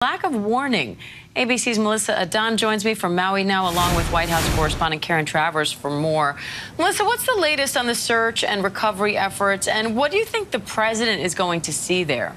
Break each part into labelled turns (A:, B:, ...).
A: Lack of warning. ABC's Melissa Adon joins me from Maui now, along with White House correspondent Karen Travers for more. Melissa, what's the latest on the search and recovery efforts, and what do you think the president is going to see there?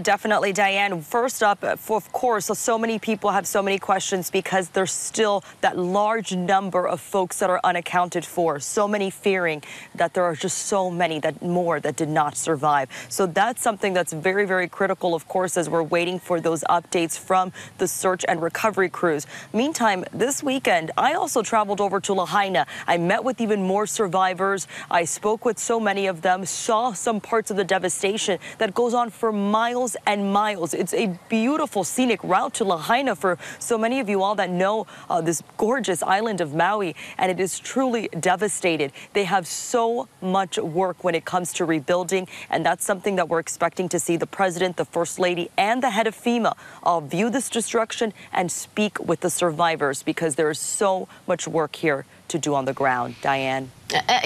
B: Definitely, Diane. First up, of course, so many people have so many questions because there's still that large number of folks that are unaccounted for. So many fearing that there are just so many more that did not survive. So that's something that's very, very critical, of course, as we're waiting for those updates from the search and recovery crews. Meantime, this weekend, I also traveled over to Lahaina. I met with even more survivors. I spoke with so many of them, saw some parts of the devastation that goes on for miles and miles. It's a beautiful scenic route to Lahaina for so many of you all that know this gorgeous island of Maui, and it is truly devastated. They have so much work when it comes to rebuilding, and that's something that we're expecting to see the president, the first lady, and the head of FEMA all view this destruction and speak with the survivors, because there is so much work here to do on the ground. Diane.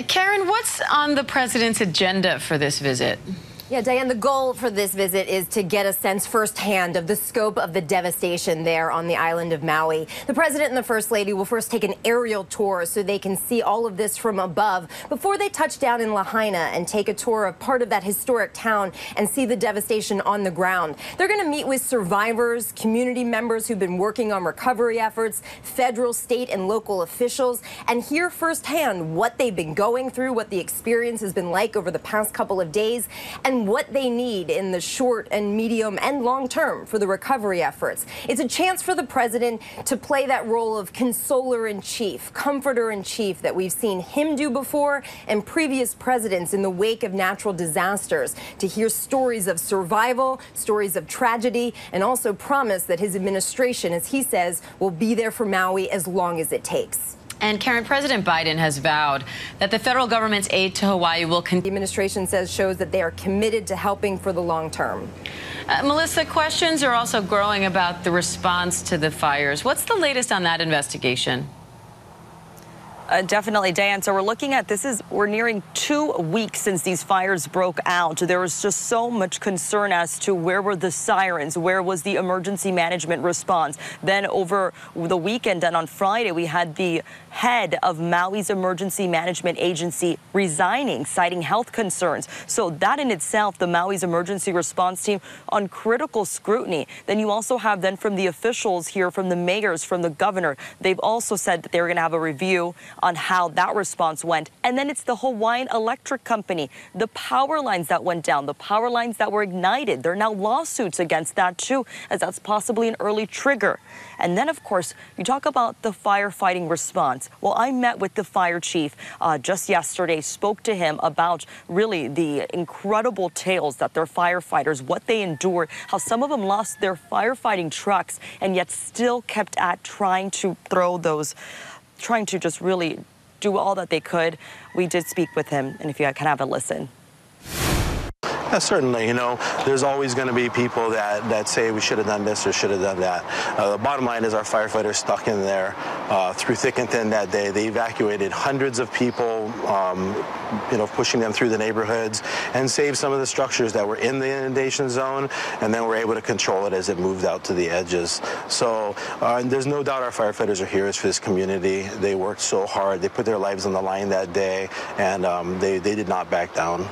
A: Karen, what's on the president's agenda for this visit?
C: Yeah, Diane, the goal for this visit is to get a sense firsthand of the scope of the devastation there on the island of Maui. The president and the first lady will first take an aerial tour so they can see all of this from above before they touch down in Lahaina and take a tour of part of that historic town and see the devastation on the ground. They're going to meet with survivors, community members who've been working on recovery efforts, federal, state, and local officials, and hear firsthand what they've been going through, what the experience has been like over the past couple of days, and what they need in the short and medium and long term for the recovery efforts. It's a chance for the president to play that role of consoler-in-chief, comforter-in-chief that we've seen him do before and previous presidents in the wake of natural disasters, to hear stories of survival, stories of tragedy, and also promise that his administration, as he says, will be there for Maui as long as it takes.
A: And Karen, President Biden has vowed that the federal government's aid to Hawaii will continue.
C: The administration says shows that they are committed to helping for the long term.
A: Melissa, questions are also growing about the response to the fires. What's the latest on that investigation?
B: Definitely, Diane. So we're looking at we're nearing 2 weeks since these fires broke out. There was just so much concern as to where were the sirens, where was the emergency management response. Then over the weekend and on Friday, we had the head of Maui's emergency management agency resigning, citing health concerns. So that in itself, the Maui's emergency response team on critical scrutiny. Then you also have then from the officials here, from the mayors, from the governor, they've also said that they were going to have a review on how that response went. And then it's the Hawaiian Electric Company, the power lines that went down, the power lines that were ignited. There are now lawsuits against that too, as that's possibly an early trigger. And then, of course, you talk about the firefighting response. Well, I met with the fire chief just yesterday, spoke to him about really the incredible tales that their firefighters, what they endured, how some of them lost their firefighting trucks and yet still kept at trying to just really do all that they could. We did speak with him, and if you can have a listen.
D: Yeah, certainly. You know, there's always going to be people that say we should have done this or should have done that. The bottom line is our firefighters stuck in there through thick and thin that day. They evacuated hundreds of people, pushing them through the neighborhoods, and saved some of the structures that were in the inundation zone, and then were able to control it as it moved out to the edges. So there's no doubt our firefighters are heroes for this community. They worked so hard. They put their lives on the line that day, and they did not back down.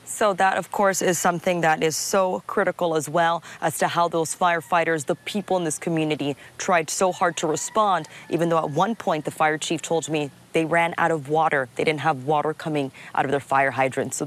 B: So that, of course, is something that is so critical as well as to how those firefighters, the people in this community, tried so hard to respond, even though at one point the fire chief told me they ran out of water. They didn't have water coming out of their fire hydrants. So